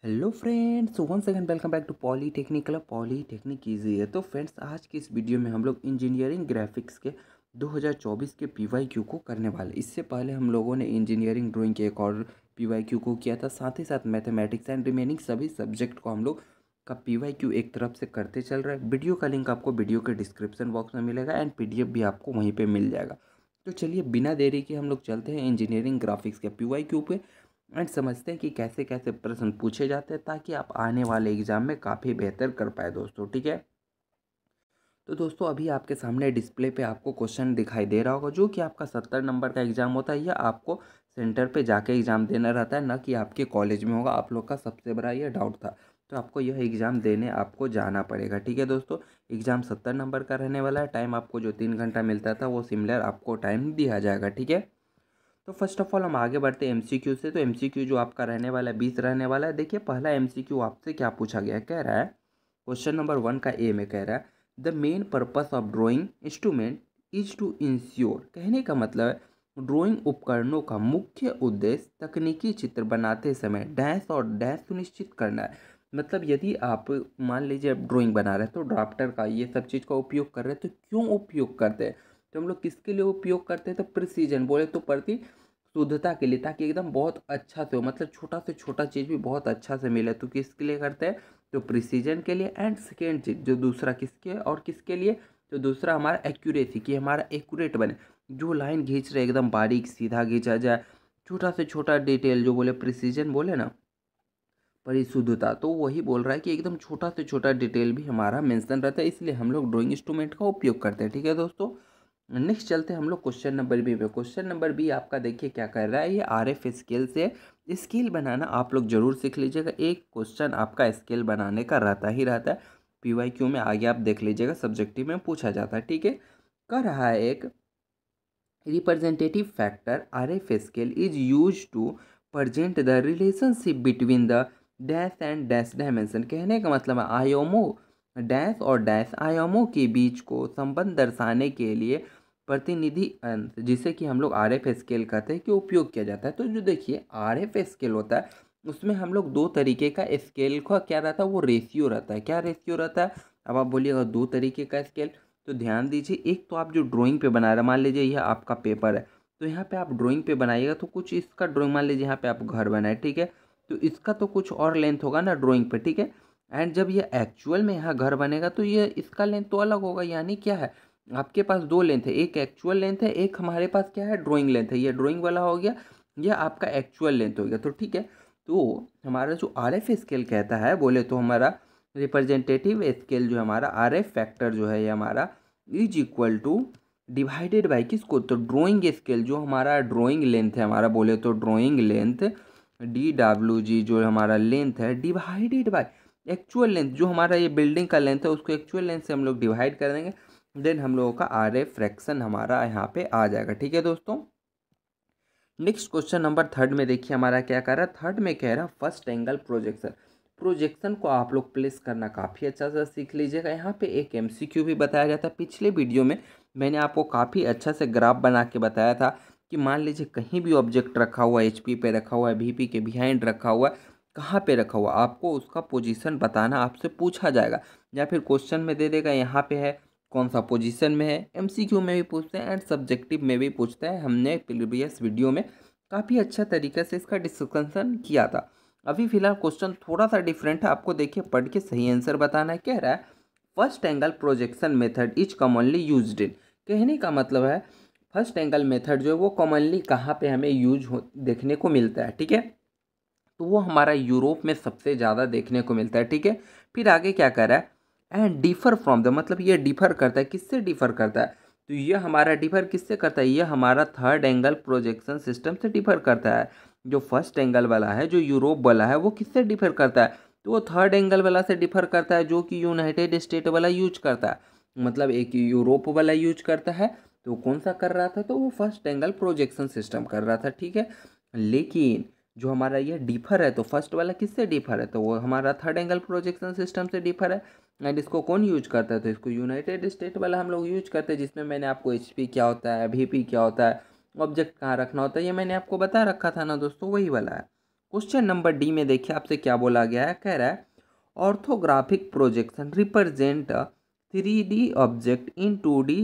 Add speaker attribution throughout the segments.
Speaker 1: Hello friends, one second welcome back to polytechnic club. Polytechnic easy है। तो friends, आज की इस वीडियो में हम लोग इंजीनियरिंग ग्राफिक्स के 2024 के पीवाईक्यू को करने वाले। इससे पहले हम लोगों ने इंजीनियरिंग ड्राइंग के एक और पीवाईक्यू को किया था, साथ ही साथ मैथमेटिक्स एंड रिमेनिंग सभी सब्जेक्ट को हम लोग का पीवाईक्यू एक तरफ से करते चल रहा है। वीडियो का लिंक आपको वीडियो के डिस्क्रिप्शन बॉक्स में मिलेगा एंड PDF भी आपको वहीं पर मिल जाएगा। तो चलिए बिना देरी के हम लोग चलते हैं इंजीनियरिंग ग्राफिक्स के पीवाईक्यू पे एंड समझते हैं कि कैसे कैसे प्रश्न पूछे जाते हैं, ताकि आप आने वाले एग्जाम में काफ़ी बेहतर कर पाए दोस्तों। ठीक है, तो दोस्तों अभी आपके सामने डिस्प्ले पे आपको क्वेश्चन दिखाई दे रहा होगा, जो कि आपका 70 नंबर का एग्जाम होता है। यह आपको सेंटर पे जाके एग्ज़ाम देना रहता है, न कि आपके कॉलेज में होगा। आप लोग का सबसे बड़ा यह डाउट था, तो आपको यह एग्ज़ाम देने आपको जाना पड़ेगा। ठीक है दोस्तों, एग्ज़ाम 70 नंबर का रहने वाला है। टाइम आपको जो 3 घंटा मिलता था वो सिमिलर आपको टाइम दिया जाएगा। ठीक है, तो फर्स्ट ऑफ ऑल हम आगे बढ़ते हैं MCQ से। तो MCQ जो आपका रहने वाला है 20 रहने वाला है। देखिए पहला MCQ आपसे क्या पूछा गया है, कह रहा है क्वेश्चन नंबर 1 का ए में कह रहा है the main purpose of drawing instrument is to ensure. कहने का मतलब है ड्राइंग उपकरणों का मुख्य उद्देश्य तकनीकी चित्र बनाते समय डैश और डैश सुनिश्चित करना है। मतलब यदि आप मान लीजिए आप ड्राइंग बना रहे हैं तो ड्राफ्टर का ये सब चीज़ का उपयोग कर रहे हैं, तो क्यों उपयोग करते हैं? तो हम लोग किसके लिए उपयोग करते हैं? तो प्रिसीजन बोले तो प्रति शुद्धता के लिए, ताकि एकदम बहुत अच्छा से हो, मतलब छोटा से छोटा चीज़ भी बहुत अच्छा से मिले। तो किसके लिए करते हैं? तो प्रिसीजन के लिए। एंड सेकेंड चीज जो दूसरा किसके और किसके लिए? तो दूसरा हमारा एक्यूरेसी, कि हमारा एक्यूरेट बने। जो लाइन खींच रहे एकदम बारीक सीधा खींचा जाए, छोटा से छोटा डिटेल जो बोले प्रिसीजन बोले ना, परिशुद्धता, तो वही बोल रहा है कि एकदम छोटा से छोटा डिटेल भी हमारा मेंशन रहता है, इसलिए हम लोग ड्राइंग इंस्ट्रूमेंट का उपयोग करते हैं। ठीक है दोस्तों, नेक्स्ट चलते हैं हम लोग क्वेश्चन नंबर बी पे। क्वेश्चन नंबर बी आपका देखिए क्या कर रहा है, ये RF स्केल से स्केल बनाना आप लोग जरूर सीख लीजिएगा। एक क्वेश्चन आपका स्केल बनाने का रहता ही रहता है, PYQ में आगे आप देख लीजिएगा, सब्जेक्टिव में पूछा जाता है। ठीक है, कर रहा है एक representative factor RF scale is used to present the relationship between the dash and dash dimension। कहने का मतलब है आयामों डैश और डैश आयामों के बीच को संबंध दर्शाने के लिए प्रतिनिधि अंश, जिसे कि हम लोग RF स्केल कहते हैं, कि उपयोग किया जाता है। तो जो देखिए RF स्केल होता है उसमें हम लोग दो तरीके का स्केल का क्या रहता है, वो रेशियो रहता है। क्या रेशियो रहता है? अब आप बोलिएगा दो तरीके का स्केल, तो ध्यान दीजिए। एक तो आप जो ड्राइंग पे बना रहे हैं, मान लीजिए यह आपका पेपर है, तो यहाँ पे आप ड्राइंग पे बनाइएगा तो कुछ इसका ड्राइंग, मान लीजिए यहाँ पे आप घर बनाए, ठीक है, तो इसका तो कुछ और लेंथ होगा ना ड्राइंग पे। ठीक है, एंड जब ये एक्चुअल में यहाँ घर बनेगा तो ये इसका लेंथ तो अलग होगा। यानी क्या है, आपके पास दो लेंथ है, एक एक्चुअल लेंथ है, एक हमारे पास क्या है, ड्राइंग लेंथ है। ये ड्राइंग वाला हो गया, यह आपका एक्चुअल लेंथ हो गया। तो ठीक है, तो हमारा जो RF स्केल कहता है, बोले तो हमारा रिप्रेजेंटेटिव स्केल जो हमारा RF फैक्टर जो है ये हमारा is equal two divided by किसको, तो ड्राइंग स्केल जो हमारा ड्राइंग लेंथ है हमारा, बोले तो ड्राइंग लेंथ DWG जो हमारा लेंथ है, डिवाइडेड बाई एक्चुअल लेंथ जो हमारा ये बिल्डिंग का लेंथ है, उसको एक्चुअल लेंथ से हम लोग डिवाइड कर देंगे। देन हम लोगों का RF फ्रैक्शन हमारा यहाँ पे आ जाएगा। ठीक है दोस्तों, नेक्स्ट क्वेश्चन नंबर थर्ड में देखिए हमारा क्या कर रहा है। थर्ड में कह रहा है फर्स्ट एंगल प्रोजेक्शन। प्रोजेक्शन को आप लोग प्लेस करना काफ़ी अच्छा से सीख लीजिएगा। यहाँ पे एक MCQ भी बताया जाता है। पिछले वीडियो में मैंने आपको काफ़ी अच्छा से ग्राफ बना के बताया था कि मान लीजिए कहीं भी ऑब्जेक्ट रखा हुआ है, HP पे रखा हुआ है, VP के बिहाइंड रखा हुआ है, कहाँ पे रखा हुआ, आपको उसका पोजीशन बताना आपसे पूछा जाएगा, या फिर क्वेश्चन में दे देगा यहाँ पे है, कौन सा पोजीशन में है। MCQ में भी पूछते हैं एंड सब्जेक्टिव में भी पूछते हैं। हमने प्रीवियस वीडियो में काफ़ी अच्छा तरीके से इसका डिस्कशन किया था। अभी फिलहाल क्वेश्चन थोड़ा सा डिफरेंट है, आपको देखिए पढ़ के सही आंसर बताना है। कह रहा है first angle projection method is commonly used in. कहने का मतलब है फर्स्ट एंगल मेथड जो है वो कॉमनली कहाँ पे हमें यूज हो देखने को मिलता है। ठीक है, तो वो हमारा यूरोप में सबसे ज़्यादा देखने को मिलता है। ठीक है, फिर आगे क्या कर रहा है, एंड डिफर फ्रॉम द, मतलब ये डिफर करता है, किससे डिफर करता है, तो ये हमारा डिफर किससे करता है, ये हमारा थर्ड एंगल प्रोजेक्शन सिस्टम से डिफर करता है। जो फर्स्ट एंगल वाला है, जो यूरोप वाला है, वो किससे डिफर करता है, तो वो थर्ड एंगल वाला से डिफर करता है, जो कि यूनाइटेड स्टेट वाला यूज करता है। मतलब एक यूरोप वाला यूज करता है, तो कौन सा कर रहा था, तो वो फर्स्ट एंगल प्रोजेक्शन सिस्टम कर रहा था। ठीक है, लेकिन जो हमारा ये डिफर है, तो फर्स्ट वाला किससे डिफर है, तो वो हमारा थर्ड एंगल प्रोजेक्शन सिस्टम से डिफर है। एंड इसको कौन यूज करता है, तो इसको यूनाइटेड स्टेट वाला हम लोग यूज करते हैं, जिसमें मैंने आपको HP क्या होता है, VP क्या होता है, ऑब्जेक्ट कहाँ रखना होता है, ये मैंने आपको बता रखा था ना दोस्तों, वही वाला है। क्वेश्चन नंबर डी में देखिए आपसे क्या बोला गया है, कह रहा है orthographic projection represent a 3D object in 2D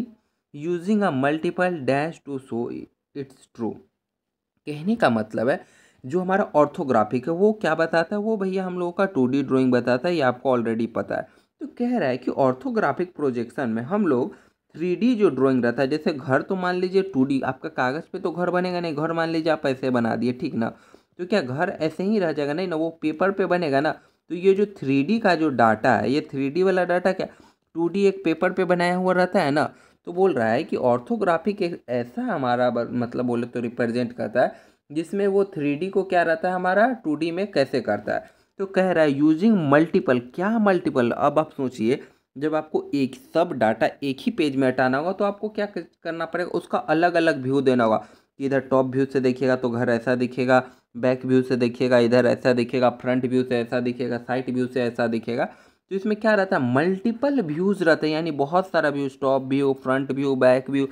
Speaker 1: using a multiple dash to show its true. कहने का मतलब है जो हमारा ऑर्थोग्राफिक है वो क्या बताता है, वो भैया हम लोगों का 2D ड्राइंग बताता है, ये आपको ऑलरेडी पता है। तो कह रहा है कि ऑर्थोग्राफिक प्रोजेक्शन में हम लोग 3D जो ड्राइंग रहता है, जैसे घर तो मान लीजिए 2D, आपका कागज़ पे तो घर बनेगा नहीं, घर मान लीजिए आप ऐसे बना दिए, ठीक ना, तो क्या घर ऐसे ही रह जाएगा, नहीं ना, वो पेपर पे बनेगा ना। तो ये जो 3D का जो डाटा है, ये 3D वाला डाटा क्या 2D एक पेपर पे बनाया हुआ रहता है ना। तो बोल रहा है कि ऑर्थोग्राफिक एक ऐसा हमारा मतलब बोले तो रिप्रेजेंट करता है जिसमें वो 3D को क्या रहता है हमारा 2D में कैसे करता है। तो कह रहा है यूजिंग मल्टीपल, क्या मल्टीपल, अब आप सोचिए जब आपको एक सब डाटा एक ही पेज में हटाना होगा तो आपको क्या करना पड़ेगा, उसका अलग अलग व्यू देना होगा कि इधर टॉप व्यू से देखिएगा तो घर ऐसा दिखेगा, बैक व्यू से देखिएगा इधर ऐसा दिखेगा, फ्रंट व्यू से ऐसा दिखेगा, साइड व्यू से ऐसा दिखेगा। तो इसमें क्या रहता है मल्टीपल व्यूज़ रहते हैं, यानी बहुत सारा views, top view, front view, back view,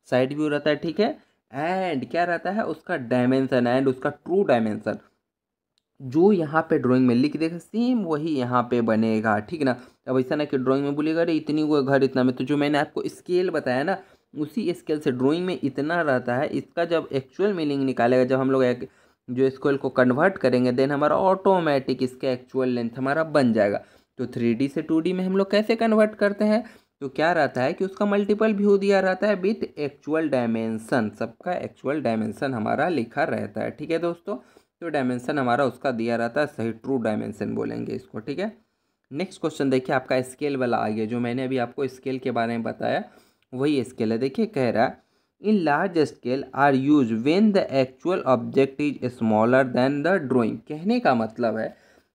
Speaker 1: side view रहता है, ठीक है। एंड क्या रहता है उसका डायमेंशन, एंड उसका ट्रू डायमेंशन जो यहाँ पे ड्राइंग में लिख देगा सेम वही यहाँ पे बनेगा, ठीक ना। अब ऐसा ना कि ड्राइंग में बोलेगा अरे इतनी वो घर इतना में, तो जो मैंने आपको स्केल बताया ना उसी स्केल से ड्राइंग में इतना रहता है, इसका जब एक्चुअल मीनिंग निकालेगा, जब हम लोग एक जो स्केल को कन्वर्ट करेंगे देन हमारा ऑटोमेटिक इसका एक्चुअल लेंथ हमारा बन जाएगा। तो 3D से 2D में हम लोग कैसे कन्वर्ट करते हैं, तो क्या रहता है कि उसका मल्टीपल व्यू दिया रहता है विथ एक्चुअल डायमेंशन, सबका एक्चुअल डायमेंशन हमारा लिखा रहता है, ठीक है दोस्तों। तो डायमेंशन हमारा उसका दिया रहता है, सही ट्रू डायमेंशन बोलेंगे इसको, ठीक है। नेक्स्ट क्वेश्चन देखिए आपका स्केल वाला आ गया, जो मैंने अभी आपको स्केल के बारे में बताया वही स्केल है। देखिए कह रहा है in large scale are use when the actual object is smaller than the drawing. कहने का मतलब है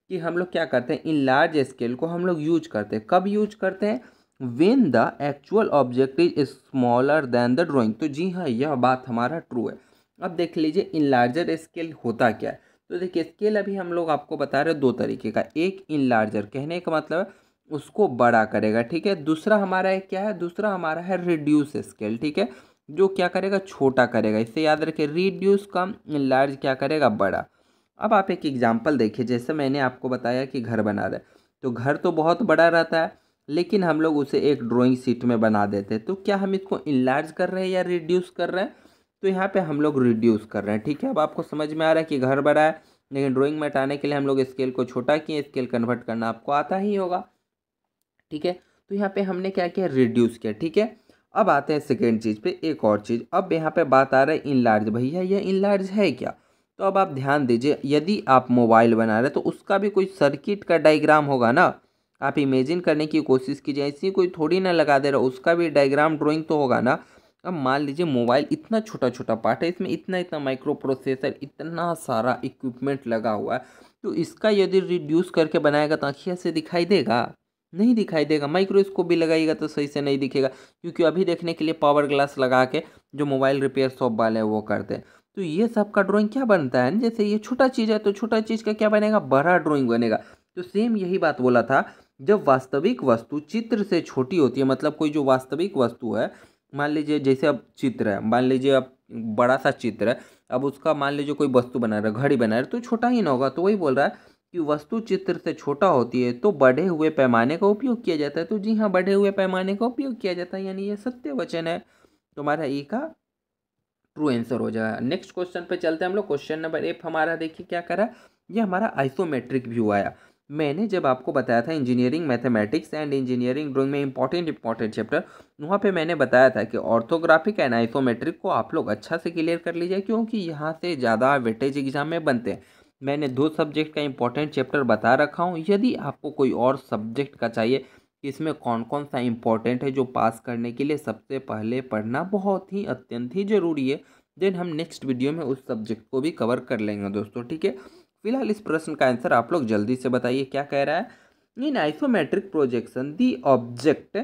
Speaker 1: कि हम लोग क्या करते हैं, इन लार्ज स्केल को हम लोग यूज करते हैं, कब यूज करते हैं, when the actual object is smaller than the drawing. तो जी हाँ यह बात हमारा ट्रू है। अब देख लीजिए इन लार्जर स्केल होता क्या है, तो देखिए स्केल अभी हम लोग आपको बता रहे हैं दो तरीके का, एक इन लार्जर कहने का मतलब है उसको बड़ा करेगा, ठीक है। दूसरा हमारा है क्या है, दूसरा हमारा है रिड्यूस स्केल, ठीक है, जो क्या करेगा छोटा करेगा। इससे याद रखिए रिड्यूस कम, इन लार्ज क्या करेगा बड़ा। अब आप एक एग्जाम्पल देखिए, जैसे मैंने आपको बताया कि घर बना रहे, तो घर तो बहुत बड़ा रहता है लेकिन हम लोग उसे एक ड्राइंग शीट में बना देते हैं, तो क्या हम इसको इनलार्ज कर रहे हैं या रिड्यूस कर रहे हैं, तो यहाँ पे हम लोग रिड्यूस कर रहे हैं, ठीक है। अब आपको समझ में आ रहा है कि घर बड़ा है लेकिन ड्राइंग में हटाने के लिए हम लोग स्केल को छोटा किए, स्केल कन्वर्ट करना आपको आता ही होगा, ठीक है। तो यहाँ पे हमने क्या किया रिड्यूस किया, ठीक है। अब आते हैं सेकेंड चीज़ पे, एक और चीज़, अब यहाँ पे बात आ रहा है इनलार्ज, भैया ये इनलार्ज है क्या, तो अब आप ध्यान दीजिए यदि आप मोबाइल बना रहे हैं तो उसका भी कोई सर्किट का डायग्राम होगा ना, आप इमेजिन करने की कोशिश कीजिए, ऐसी कोई थोड़ी ना लगा दे रहा, उसका भी डायग्राम ड्राइंग तो होगा ना। अब मान लीजिए मोबाइल इतना छोटा छोटा पार्ट है, इसमें इतना इतना माइक्रो प्रोसेसर, इतना सारा इक्विपमेंट लगा हुआ है, तो इसका यदि रिड्यूस करके बनाएगा तो आँखिया से दिखाई देगा, नहीं दिखाई देगा। माइक्रोस्कोप भी लगाइएगा तो सही से नहीं दिखेगा, क्योंकि अभी देखने के लिए पावर ग्लास लगा के जो मोबाइल रिपेयर शॉप वाले हैं वो करते हैं। तो ये सब का ड्राइंग क्या बनता है, जैसे ये छोटा चीज़ है तो छोटा चीज़ का क्या बनेगा बड़ा ड्राइंग बनेगा। तो सेम यही बात बोला था, जब वास्तविक वस्तु चित्र से छोटी होती है, मतलब कोई जो वास्तविक वस्तु है, मान लीजिए जैसे अब चित्र है, मान लीजिए अब बड़ा सा चित्र है, अब उसका मान लीजिए कोई वस्तु बना रहा है, घड़ी बना रहा है, तो छोटा ही ना होगा। तो वही बोल रहा है कि वस्तु चित्र से छोटा होती है तो बढ़े हुए पैमाने का उपयोग किया जाता है। तो जी हाँ बढ़े हुए पैमाने का उपयोग किया जाता है, यानी ये सत्य वचन है। तो हमारा ए का ट्रू आंसर हो जाएगा। नेक्स्ट क्वेश्चन पे चलते हैं हम लोग। क्वेश्चन नंबर 1 हमारा देखिए क्या करा, ये हमारा आइसोमेट्रिक व्यू आया। मैंने जब आपको बताया था engineering mathematics and engineering drawing में इंपॉर्टेंट चैप्टर, वहाँ पे मैंने बताया था कि ऑर्थोग्राफिक एंड आइसोमेट्रिक को आप लोग अच्छा से क्लियर कर लीजिए, क्योंकि यहाँ से ज़्यादा वेटेज एग्जाम में बनते हैं। मैंने 2 सब्जेक्ट का इंपॉर्टेंट चैप्टर बता रखा हूँ, यदि आपको कोई और सब्जेक्ट का चाहिए कि इसमें कौन कौन सा इंपॉर्टेंट है जो पास करने के लिए सबसे पहले पढ़ना बहुत ही अत्यंत ही ज़रूरी है, देन हम नेक्स्ट वीडियो में उस सब्जेक्ट को भी कवर कर लेंगे दोस्तों, ठीक है। फिलहाल इस प्रश्न का आंसर आप लोग जल्दी से बताइए, क्या कह रहा है, in isometric projection the object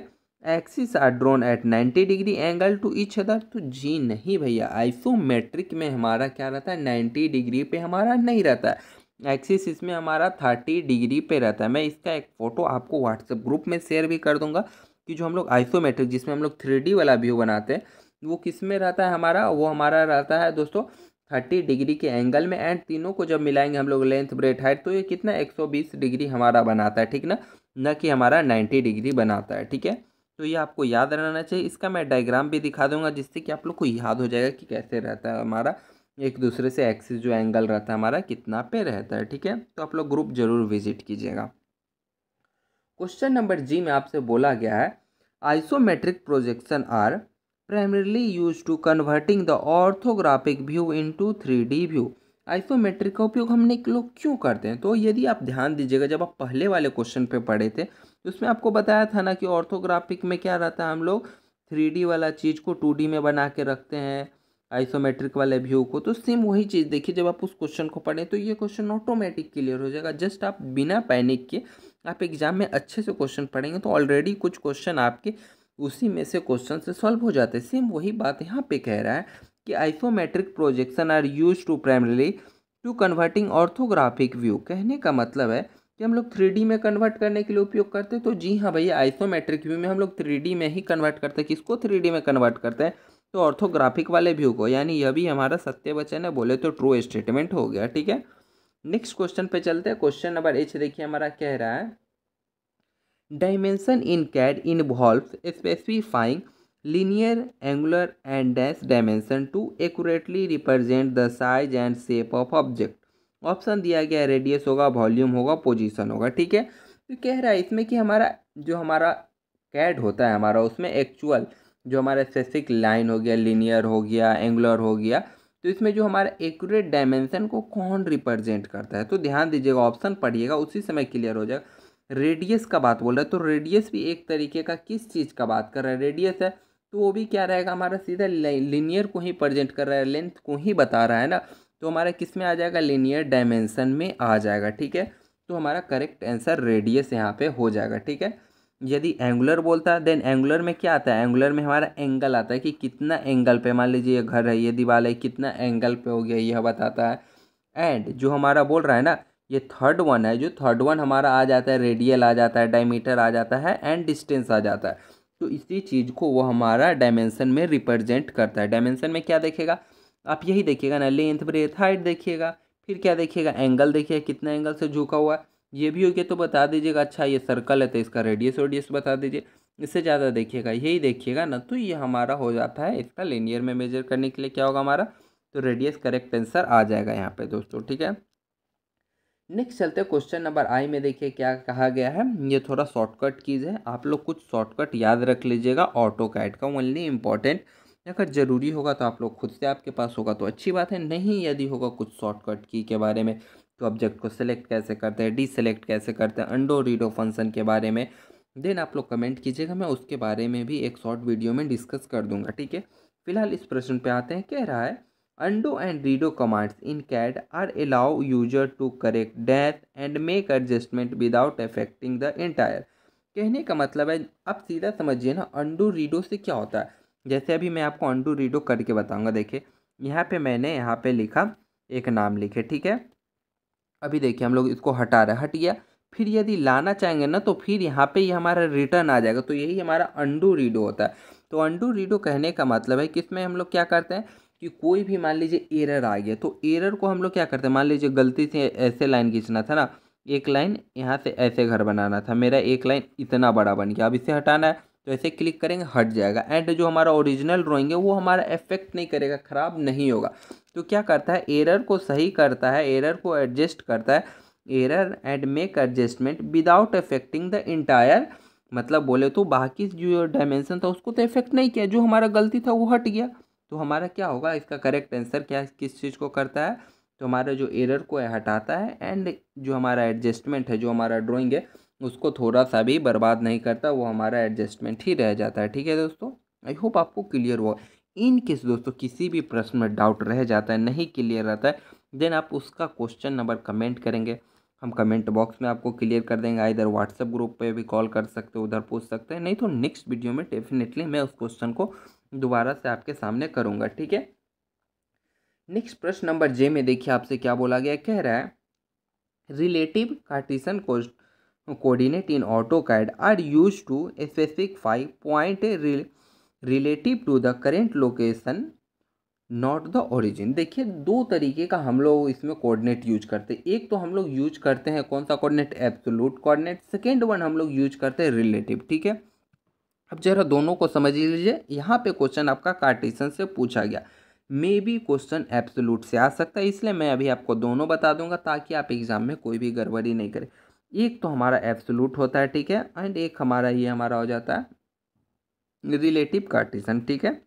Speaker 1: axis are drawn at 90 degree angle to each other. तो जी नहीं भैया, आइसोमेट्रिक में हमारा क्या रहता है 90 डिग्री पे हमारा नहीं रहता है, एक्सिस इसमें हमारा 30 डिग्री पे रहता है। मैं इसका एक फ़ोटो आपको व्हाट्सएप ग्रुप में शेयर भी कर दूंगा कि जो हम लोग आइसोमेट्रिक जिसमें हम लोग 3D वाला व्यू बनाते हैं वो किस में रहता है हमारा, वो हमारा रहता है दोस्तों 30 डिग्री के एंगल में, एंड तीनों को जब मिलाएंगे हम लोग लेंथ ब्रेथ हाइट, तो ये कितना 120 डिग्री हमारा बनाता है, ठीक ना, न कि हमारा 90 डिग्री बनाता है, ठीक है। तो ये आपको याद रहना चाहिए। इसका मैं डायग्राम भी दिखा दूंगा जिससे कि आप लोग को याद हो जाएगा कि कैसे रहता है हमारा एक दूसरे से एक्सिस जो एंगल रहता है हमारा कितना पे रहता है, ठीक है। तो आप लोग ग्रुप जरूर विजिट कीजिएगा। क्वेश्चन नंबर जी में आपसे बोला गया है, isometric projection are primarily use to converting the orthographic view into 3D view. Isometric का उपयोग हमने लोग क्यों करते हैं? तो यदि आप ध्यान दीजिएगा, जब आप पहले वाले क्वेश्चन पे पढ़े थे तो उसमें आपको बताया था ना कि ऑर्थोग्राफिक में क्या रहता है, हम लोग 3D वाला चीज़ को 2D में बना के रखते हैं आइसोमेट्रिक वाले व्यू को। तो सेम वही चीज़ देखिए, जब आप उस क्वेश्चन को पढ़ें तो ये क्वेश्चन ऑटोमेटिक क्लियर हो जाएगा। जस्ट आप बिना पैनिक के आप एग्जाम में अच्छे से क्वेश्चन पढ़ेंगे तो ऑलरेडी कुछ क्वेश्चन आपके उसी में से क्वेश्चन से सॉल्व हो जाते हैं। सेम वही बात यहाँ पे कह रहा है कि isometric projection are use to primarily to converting orthographic view. कहने का मतलब है कि हम लोग 3D में कन्वर्ट करने के लिए उपयोग करते हैं। तो जी हाँ भैया, आइसोमेट्रिक व्यू में हम लोग 3D में ही कन्वर्ट करते हैं। किसको 3D में कन्वर्ट करते हैं? तो ऑर्थोग्राफिक वाले व्यू को। यानी यह भी हमारा सत्य वचन है, बोले तो ट्रू स्टेटमेंट हो गया, ठीक है। नेक्स्ट क्वेश्चन पे चलते हैं। क्वेश्चन नंबर एच देखिए हमारा कह रहा है, dimension in CAD involves specifying linear, angular and dash dimension to accurately represent the size and shape of object। Option दिया गया है, रेडियस होगा, वॉल्यूम होगा, पोजीशन होगा, ठीक है। तो कह रहा है इसमें कि हमारा कैड होता है हमारा, उसमें एक्चुअल जो हमारा स्पेसिफिक लाइन हो गया, लीनियर हो गया, एंगुलर हो गया, तो इसमें जो हमारा एक्यूरेट डायमेंशन को कौन रिप्रेजेंट करता है? तो ध्यान दीजिएगा, ऑप्शन पढ़िएगा, उसी समय क्लियर हो जाएगा। रेडियस का बात बोल रहा है, तो रेडियस भी एक तरीके का किस चीज़ का बात कर रहा है? रेडियस है, तो वो भी क्या रहेगा हमारा, सीधा लीनियर को ही प्रेजेंट कर रहा है, लेंथ को ही बता रहा है ना। तो हमारा किस में आ जाएगा? लीनियर डायमेंशन में आ जाएगा, ठीक है। तो हमारा करेक्ट आंसर रेडियस यहाँ पे हो जाएगा, ठीक है। यदि एंगुलर बोलता है, देन एंगुलर में क्या आता है? एंगुलर में हमारा एंगल आता है कि कितना एंगल पे, मान लीजिए ये घर है, ये दीवार है, कितना एंगल पे हो गया, यह बताता है। एंड जो हमारा बोल रहा है ना, ये थर्ड वन है, जो थर्ड वन हमारा आ जाता है, रेडियल आ जाता है, डायमीटर आ जाता है, एंड डिस्टेंस आ जाता है। तो इसी चीज़ को वो हमारा डायमेंशन में रिप्रेजेंट करता है। डायमेंशन में क्या देखेगा? आप यही देखिएगा ना, लेंथ ब्रेथ हाइट देखिएगा, फिर क्या देखिएगा? एंगल देखिएगा, कितना एंगल से झुका हुआ है, ये भी हो गया तो बता दीजिएगा। अच्छा ये सर्कल है तो इसका रेडियस बता दीजिए। इससे ज़्यादा देखिएगा, यही देखिएगा ना, तो ये हमारा हो जाता है। इसका लीनियर में मेजर करने के लिए क्या होगा हमारा? तो रेडियस करेक्ट आंसर आ जाएगा यहाँ पे दोस्तों, ठीक है। नेक्स्ट चलते हैं क्वेश्चन नंबर आई में। देखिए क्या कहा गया है, ये थोड़ा शॉर्टकट कीज है, आप लोग कुछ शॉर्टकट याद रख लीजिएगा ऑटो कैड का, ओनली इम्पॉर्टेंट। अगर ज़रूरी होगा तो आप लोग खुद से, आपके पास होगा तो अच्छी बात है, नहीं यदि होगा कुछ शॉर्टकट की के बारे में, तो ऑब्जेक्ट को सिलेक्ट कैसे करते हैं, डीसेलेक्ट कैसे करते हैं, अंडो रीडो फंक्शन के बारे में, देन आप लोग कमेंट कीजिएगा, मैं उसके बारे में भी एक शॉर्ट वीडियो में डिस्कस कर दूंगा, ठीक है। फिलहाल इस प्रश्न पे आते हैं। कह रहा है, undo and redo commands in CAD are allow user to correct dash and make adjustment without affecting the entire। कहने का मतलब है, आप सीधा समझिए ना, undo redo से क्या होता है। जैसे अभी मैं आपको undo redo करके बताऊंगा। देखिए यहाँ पे मैंने यहाँ पे लिखा, एक नाम लिखे, ठीक है। अभी देखिए हम लोग इसको हटा रहे, हट गया। फिर यदि लाना चाहेंगे ना, तो फिर यहाँ पे ये हमारा रिटर्न आ जाएगा। तो यही हमारा अंडू रीडो होता है। तो अंडू रीडो कहने का मतलब है कि इसमें हम लोग क्या करते हैं कि कोई भी मान लीजिए एरर आ गया, तो एरर को हम लोग क्या करते हैं, मान लीजिए गलती से ऐसे लाइन खींचना था ना, एक लाइन यहाँ से ऐसे घर बनाना था, मेरा एक लाइन इतना बड़ा बन गया, अब इसे हटाना है तो ऐसे क्लिक करेंगे, हट जाएगा। एंड जो हमारा ओरिजिनल ड्राइंग है वो हमारा इफेक्ट नहीं करेगा, ख़राब नहीं होगा। तो क्या करता है, एरर को सही करता है, एरर को एडजस्ट करता है, error and make adjustment without affecting the entire. मतलब बोले तो बाकी जो डायमेंशन था उसको तो इफेक्ट नहीं किया, जो हमारा गलती था वो हट गया। तो हमारा क्या होगा, इसका करेक्ट आंसर क्या, किस चीज़ को करता है? तो हमारा जो एरर को हटाता है, एंड जो हमारा एडजस्टमेंट है, जो हमारा ड्राइंग है, उसको थोड़ा सा भी बर्बाद नहीं करता, वो हमारा एडजस्टमेंट ही रह जाता है, ठीक है दोस्तों। आई होप आपको क्लियर हुआ। इन केस दोस्तों किसी भी प्रश्न में डाउट रह जाता है, नहीं क्लियर रहता है, देन आप उसका क्वेश्चन नंबर कमेंट करेंगे, हम कमेंट बॉक्स में आपको क्लियर कर देंगे। इधर व्हाट्सएप ग्रुप पे भी कॉल कर सकते हो, उधर पूछ सकते हैं, नहीं तो नेक्स्ट वीडियो में डेफिनेटली मैं उस क्वेश्चन को दोबारा से आपके सामने करूँगा, ठीक है। नेक्स्ट प्रश्न नंबर जे में देखिए आपसे क्या बोला गया। कह रहा है, relative Cartesian coordinate in AutoCAD are use to specify point relative to the current location not the origin. देखिए दो तरीके का हम लोग इसमें कोऑर्डिनेट यूज करते हैं। एक तो हम लोग यूज करते हैं कौन सा coordinate, absolute coordinate. Second one हम लोग यूज करते हैं रिलेटिव। ठीक है, अब जरा दोनों को समझ लीजिए। यहाँ पे क्वेश्चन आपका कार्टेशियन से पूछा गया, मे बी क्वेश्चन एब्सोल्यूट से आ सकता है, इसलिए मैं अभी आपको दोनों बता दूंगा ताकि आप एग्जाम में कोई भी गड़बड़ी नहीं करें। एक तो हमारा एब्सोल्यूट होता है, ठीक है, एंड एक हमारा ये हमारा हो जाता है रिलेटिव कार्टेशियन। ठीक है,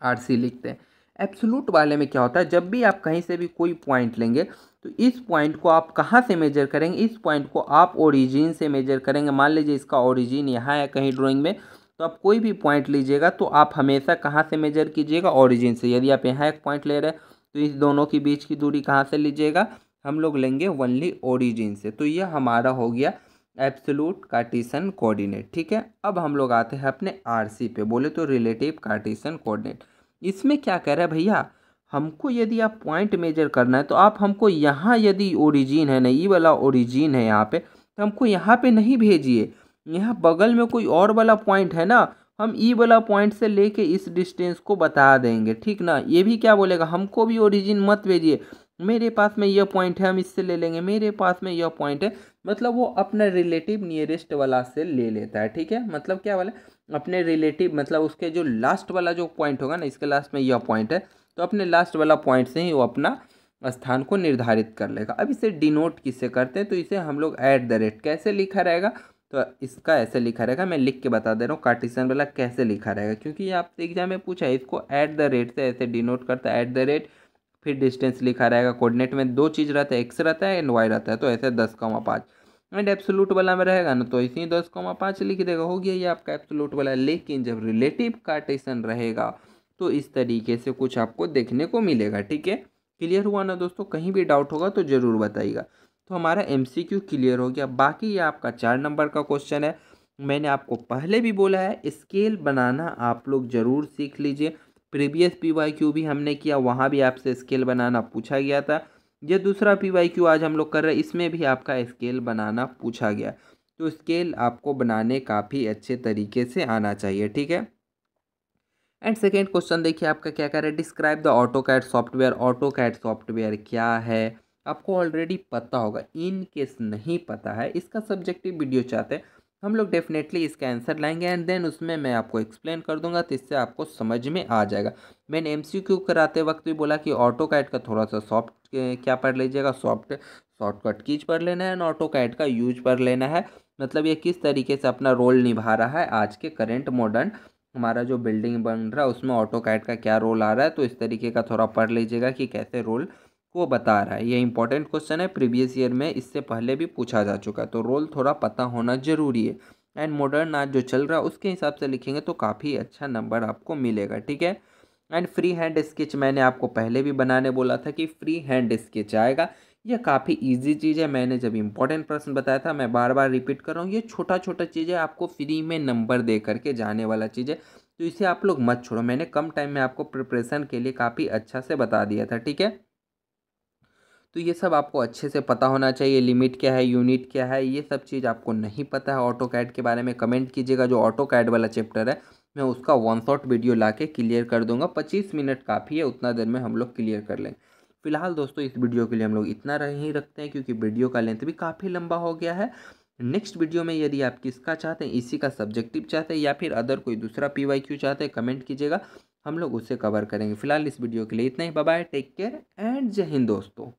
Speaker 1: आरसी लिखते हैं। एब्सोल्यूट वाले में क्या होता है, जब भी आप कहीं से भी कोई पॉइंट लेंगे तो इस पॉइंट को आप कहाँ से मेजर करेंगे, इस पॉइंट को आप ओरिजिन से मेजर करेंगे। मान लीजिए इसका ओरिजिन यहाँ है कहीं ड्राइंग में, तो आप कोई भी पॉइंट लीजिएगा तो आप हमेशा कहाँ से मेजर कीजिएगा, ओरिजिन से। यदि आप यहाँ एक पॉइंट ले रहे हैं तो इस दोनों के बीच की दूरी कहाँ से लीजिएगा, हम लोग लेंगे ओनली ओरिजिन से। तो यह हमारा हो गया एब्सोल्यूट कार्टेशियन कोऑर्डिनेट। ठीक है, अब हम लोग आते हैं अपने आरसी पे, बोले तो रिलेटिव कार्टेशियन कोऑर्डिनेट। इसमें क्या कह रहा है भैया, हमको यदि आप पॉइंट मेजर करना है तो आप हमको यहाँ यदि ओरिजिन है ना, ये वाला ओरिजिन है यहाँ पे, तो हमको यहाँ पे नहीं भेजिए, यहाँ बगल में कोई और वाला पॉइंट है ना, हम ई वाला पॉइंट से लेके इस डिस्टेंस को बता देंगे। ठीक ना, ये भी क्या बोलेगा, हमको भी ओरिजिन मत भेजिए, मेरे पास में यह पॉइंट है हम इससे ले लेंगे, मेरे पास में यह पॉइंट है, मतलब वो अपना रिलेटिव नियरेस्ट वाला से ले लेता है। ठीक है, मतलब क्या वाला, अपने रिलेटिव, मतलब उसके जो लास्ट वाला जो पॉइंट होगा ना, इसके लास्ट में यह पॉइंट है, तो अपने लास्ट वाला पॉइंट से ही वो अपना स्थान को निर्धारित कर लेगा। अब इसे डिनोट किससे करते हैं, तो इसे हम लोग एट द रेट, कैसे लिखा रहेगा, तो इसका ऐसे लिखा रहेगा, मैं लिख के बता दे रहा हूँ कार्टेशियन वाला कैसे लिखा रहेगा, क्योंकि ये आपसे एग्जाम में पूछा है। इसको एट द रेट से ऐसे डिनोट करता है, एट द रेट, फिर डिस्टेंस लिखा रहेगा। कोऑर्डिनेट में दो चीज़ रहता है, एक्स रहता है एंड वाई रहता है, तो ऐसे 10,5। एंड एब्सोल्यूट वाला में रहेगा ना, तो इसी 10,5 लिख देगा, हो गया ये आपका एब्सोल्यूट वाला। लेकिन जब रिलेटिव कार्टेशियन रहेगा तो इस तरीके से कुछ आपको देखने को मिलेगा। ठीक है, क्लियर हुआ ना दोस्तों, कहीं भी डाउट होगा तो ज़रूर बताइएगा। तो हमारा एमसीक्यू क्लियर हो गया। बाकी ये आपका 4 नंबर का क्वेश्चन है। मैंने आपको पहले भी बोला है, स्केल बनाना आप लोग ज़रूर सीख लीजिए। प्रीवियस पीवाईक्यू भी हमने किया, वहाँ भी आपसे स्केल बनाना पूछा गया था। ये दूसरा पीवाईक्यू आज हम लोग कर रहे हैं, इसमें भी आपका स्केल बनाना पूछा गया। तो स्केल आपको बनाने काफ़ी अच्छे तरीके से आना चाहिए। ठीक है, एंड सेकेंड क्वेश्चन देखिए आपका क्या कह रहा है, describe the AutoCAD software. AutoCAD software क्या है, आपको ऑलरेडी पता होगा, इन केस नहीं पता है, इसका सब्जेक्टिव वीडियो चाहते हैं, हम लोग डेफिनेटली इसका आंसर लाएंगे एंड देन उसमें मैं आपको एक्सप्लेन कर दूंगा, तो इससे आपको समझ में आ जाएगा। मैंने एमसीक्यू कराते वक्त भी बोला कि ऑटोकैड का थोड़ा सा सॉफ्ट क्या पढ़ लीजिएगा, सॉफ्ट शॉर्टकट कीज पढ़ लेना है, एंड ऑटोकैड का यूज पढ़ लेना है, मतलब ये किस तरीके से अपना रोल निभा रहा है आज के करेंट मॉडर्न हमारा जो बिल्डिंग बन रहा है उसमें ऑटोकैड का क्या रोल आ रहा है। तो इस तरीके का थोड़ा पढ़ लीजिएगा कि कैसे रोल को बता रहा है। ये इंपॉर्टेंट क्वेश्चन है, प्रीवियस ईयर में इससे पहले भी पूछा जा चुका है, तो रोल थोड़ा पता होना जरूरी है। एंड मॉडर्न आज जो चल रहा है उसके हिसाब से लिखेंगे तो काफ़ी अच्छा नंबर आपको मिलेगा। ठीक है, एंड फ्री हैंड स्केच मैंने आपको पहले भी बनाने बोला था कि फ्री हैंड स्केच आएगा। ये काफ़ी इजी चीज़ है, मैंने जब इंपॉर्टेंट प्रश्न बताया था, मैं बार बार रिपीट कर रहा हूँ, ये छोटा छोटा चीज़ है, आपको फ्री में नंबर दे करके जाने वाला चीज़ है, तो इसे आप लोग मत छोड़ो। मैंने कम टाइम में आपको प्रिपरेशन के लिए काफ़ी अच्छा से बता दिया था। ठीक है, तो ये सब आपको अच्छे से पता होना चाहिए, लिमिट क्या है, यूनिट क्या है, ये सब चीज़ आपको नहीं पता है ऑटो कैड के बारे में, कमेंट कीजिएगा। जो ऑटो कैड वाला चैप्टर है मैं उसका वन शॉट वीडियो ला के क्लियर कर दूंगा, 25 मिनट काफ़ी है, उतना देर में हम लोग क्लियर कर लेंगे। फिलहाल दोस्तों इस वीडियो के लिए हम लोग इतना ही रखते हैं, क्योंकि वीडियो का लेंथ भी काफ़ी लंबा हो गया है। नेक्स्ट वीडियो में यदि आप किसका चाहते हैं, इसी का सब्जेक्टिव चाहते हैं या फिर अदर कोई दूसरा पीवाईक्यू चाहते हैं, कमेंट कीजिएगा, हम लोग उसे कवर करेंगे। फिलहाल इस वीडियो के लिए इतना ही, bye bye, take care and जय हिंद दोस्तों।